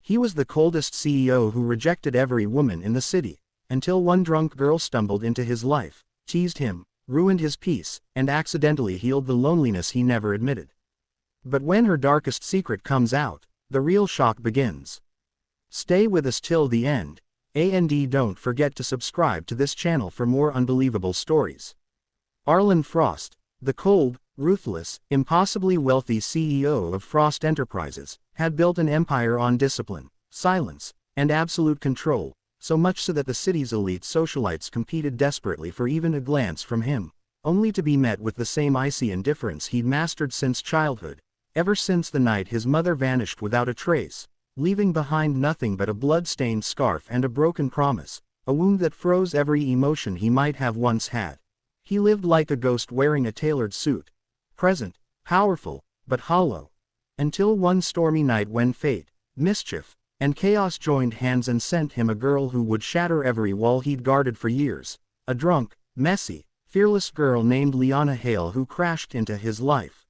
He was the coldest CEO who rejected every woman in the city, until one drunk girl stumbled into his life, teased him, ruined his peace, and accidentally healed the loneliness he never admitted. But when her darkest secret comes out, the real shock begins. Stay with us till the end, and don't forget to subscribe to this channel for more unbelievable stories. Arlen Frost, the cold, ruthless, impossibly wealthy CEO of Frost Enterprises, had built an empire on discipline, silence, and absolute control, so much so that the city's elite socialites competed desperately for even a glance from him, only to be met with the same icy indifference he'd mastered since childhood, ever since the night his mother vanished without a trace, leaving behind nothing but a blood-stained scarf and a broken promise, a wound that froze every emotion he might have once had. He lived like a ghost wearing a tailored suit, present, powerful, but hollow, until one stormy night when fate, mischief, and chaos joined hands and sent him a girl who would shatter every wall he'd guarded for years, a drunk, messy, fearless girl named Liana Hale who crashed into his life.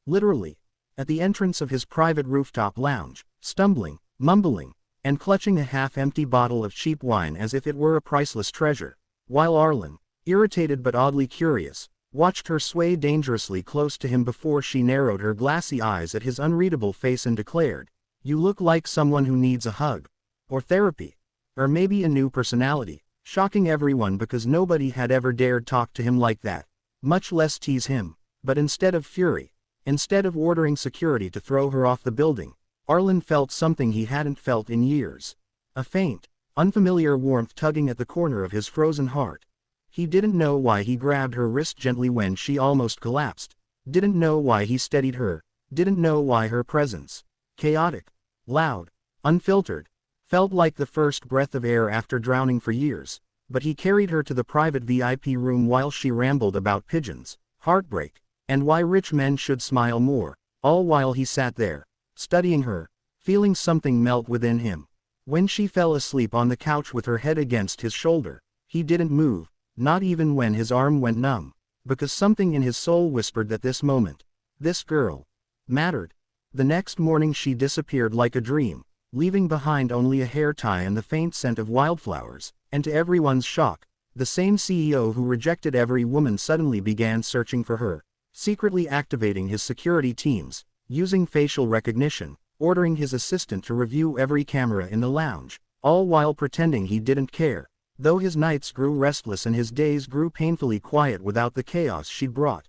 Literally, at the entrance of his private rooftop lounge, stumbling, mumbling, and clutching a half-empty bottle of cheap wine as if it were a priceless treasure, while Arlen, irritated but oddly curious, watched her sway dangerously close to him before she narrowed her glassy eyes at his unreadable face and declared, "You look like someone who needs a hug, or therapy, or maybe a new personality," shocking everyone because nobody had ever dared talk to him like that, much less tease him. But instead of fury, instead of ordering security to throw her off the building, Arlen felt something he hadn't felt in years. A faint, unfamiliar warmth tugging at the corner of his frozen heart. He didn't know why he grabbed her wrist gently when she almost collapsed, didn't know why he steadied her, didn't know why her presence, chaotic, loud, unfiltered, felt like the first breath of air after drowning for years, but he carried her to the private VIP room while she rambled about pigeons, heartbreak, and why rich men should smile more, all while he sat there, studying her, feeling something melt within him. When she fell asleep on the couch with her head against his shoulder, he didn't move, not even when his arm went numb, because something in his soul whispered that this moment, this girl, mattered. The next morning she disappeared like a dream, leaving behind only a hair tie and the faint scent of wildflowers, and to everyone's shock, the same CEO who rejected every woman suddenly began searching for her, secretly activating his security teams, using facial recognition, ordering his assistant to review every camera in the lounge, all while pretending he didn't care, though his nights grew restless and his days grew painfully quiet without the chaos she brought.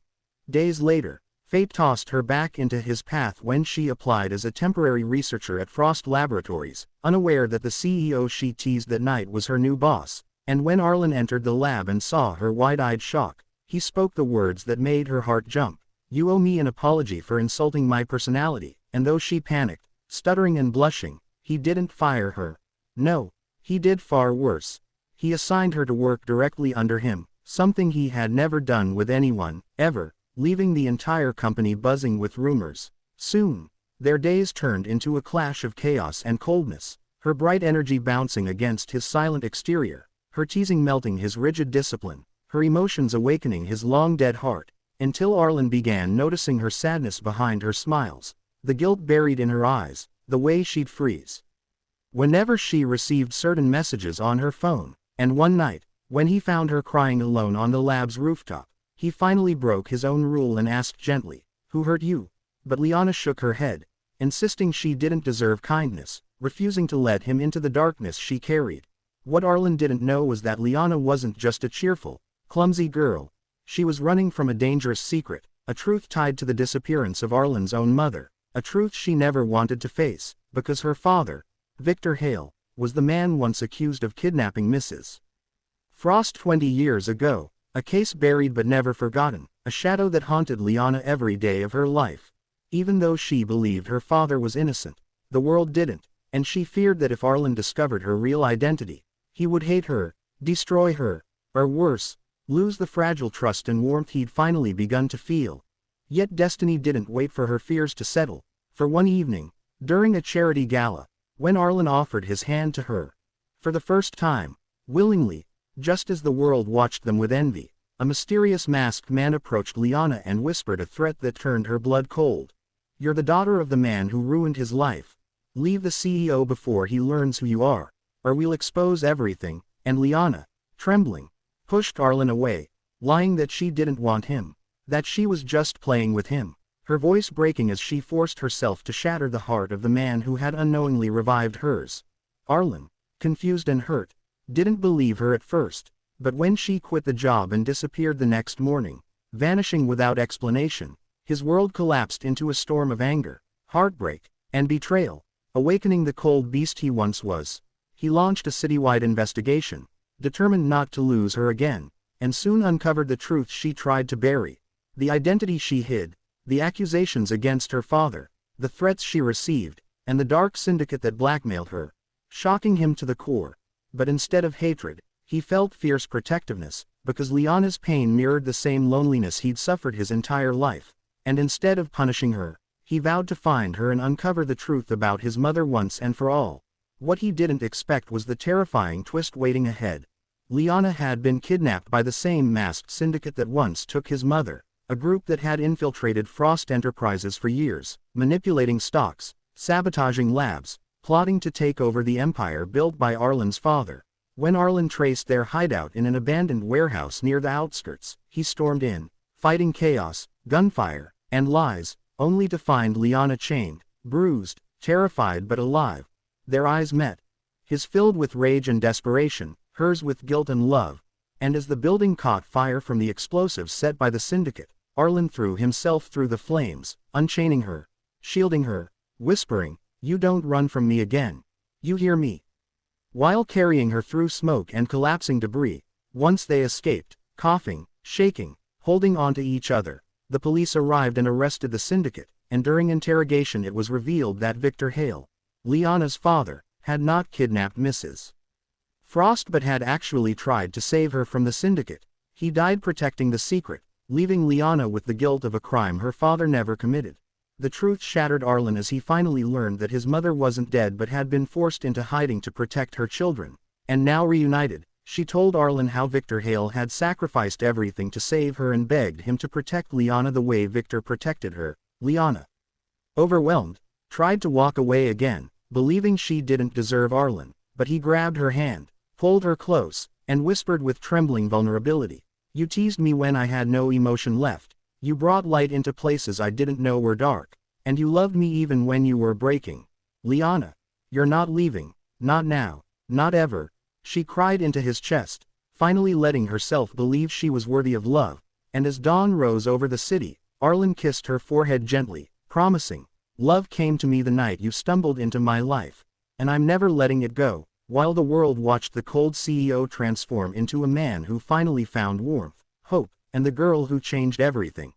Days later, fate tossed her back into his path when she applied as a temporary researcher at Frost Laboratories, unaware that the CEO she teased that night was her new boss, and when Arlen entered the lab and saw her wide-eyed shock, he spoke the words that made her heart jump. "You owe me an apology for insulting my personality," and though she panicked, stuttering and blushing, he didn't fire her. No, he did far worse. He assigned her to work directly under him, something he had never done with anyone, ever, leaving the entire company buzzing with rumors. Soon, their days turned into a clash of chaos and coldness, her bright energy bouncing against his silent exterior, her teasing melting his rigid discipline, her emotions awakening his long-dead heart, until Arlen began noticing her sadness behind her smiles, the guilt buried in her eyes, the way she'd freeze whenever she received certain messages on her phone. And one night, when he found her crying alone on the lab's rooftop, he finally broke his own rule and asked gently, "Who hurt you?" But Liana shook her head, insisting she didn't deserve kindness, refusing to let him into the darkness she carried. What Arlen didn't know was that Liana wasn't just a cheerful, clumsy girl. She was running from a dangerous secret, a truth tied to the disappearance of Arlen's own mother, a truth she never wanted to face, because her father, Victor Hale, was the man once accused of kidnapping Mrs. Frost 20 years ago, a case buried but never forgotten, a shadow that haunted Liana every day of her life. Even though she believed her father was innocent, the world didn't, and she feared that if Arlen discovered her real identity, he would hate her, destroy her, or worse, lose the fragile trust and warmth he'd finally begun to feel. Yet destiny didn't wait for her fears to settle, for one evening, during a charity gala, when Arlen offered his hand to her, for the first time, willingly, just as the world watched them with envy, a mysterious masked man approached Liana and whispered a threat that turned her blood cold. "You're the daughter of the man who ruined his life. Leave the CEO before he learns who you are, or we'll expose everything," and Liana, trembling, pushed Arlen away, lying that she didn't want him, that she was just playing with him, her voice breaking as she forced herself to shatter the heart of the man who had unknowingly revived hers. Arlen, confused and hurt, didn't believe her at first, but when she quit the job and disappeared the next morning, vanishing without explanation, his world collapsed into a storm of anger, heartbreak, and betrayal, awakening the cold beast he once was. He launched a citywide investigation, determined not to lose her again, and soon uncovered the truth she tried to bury, the identity she hid, the accusations against her father, the threats she received, and the dark syndicate that blackmailed her, shocking him to the core. But instead of hatred, he felt fierce protectiveness, because Liana's pain mirrored the same loneliness he'd suffered his entire life, and instead of punishing her, he vowed to find her and uncover the truth about his mother once and for all. What he didn't expect was the terrifying twist waiting ahead. Liana had been kidnapped by the same masked syndicate that once took his mother, a group that had infiltrated Frost Enterprises for years, manipulating stocks, sabotaging labs, plotting to take over the empire built by Arlen's father. When Arlen traced their hideout in an abandoned warehouse near the outskirts, he stormed in, fighting chaos, gunfire, and lies, only to find Liana chained, bruised, terrified but alive. Their eyes met, his filled with rage and desperation, hers with guilt and love, and as the building caught fire from the explosives set by the syndicate, Arlen threw himself through the flames, unchaining her, shielding her, whispering, "You don't run from me again. You hear me?" While carrying her through smoke and collapsing debris, once they escaped, coughing, shaking, holding on to each other, the police arrived and arrested the syndicate, and during interrogation it was revealed that Victor Hale, Liana's father, had not kidnapped Mrs. Frost but had actually tried to save her from the syndicate. He died protecting the secret, leaving Liana with the guilt of a crime her father never committed. The truth shattered Arlen as he finally learned that his mother wasn't dead but had been forced into hiding to protect her children, and now reunited, she told Arlen how Victor Hale had sacrificed everything to save her and begged him to protect Liana the way Victor protected her. Liana, overwhelmed, tried to walk away again, believing she didn't deserve Arlen, but he grabbed her hand, pulled her close, and whispered with trembling vulnerability, "You teased me when I had no emotion left. You brought light into places I didn't know were dark, and you loved me even when you were breaking. Liana, you're not leaving, not now, not ever." She cried into his chest, finally letting herself believe she was worthy of love, and as dawn rose over the city, Arlen kissed her forehead gently, promising, "Love came to me the night you stumbled into my life, and I'm never letting it go." While the world watched the cold CEO transform into a man who finally found warmth, hope, and the girl who changed everything.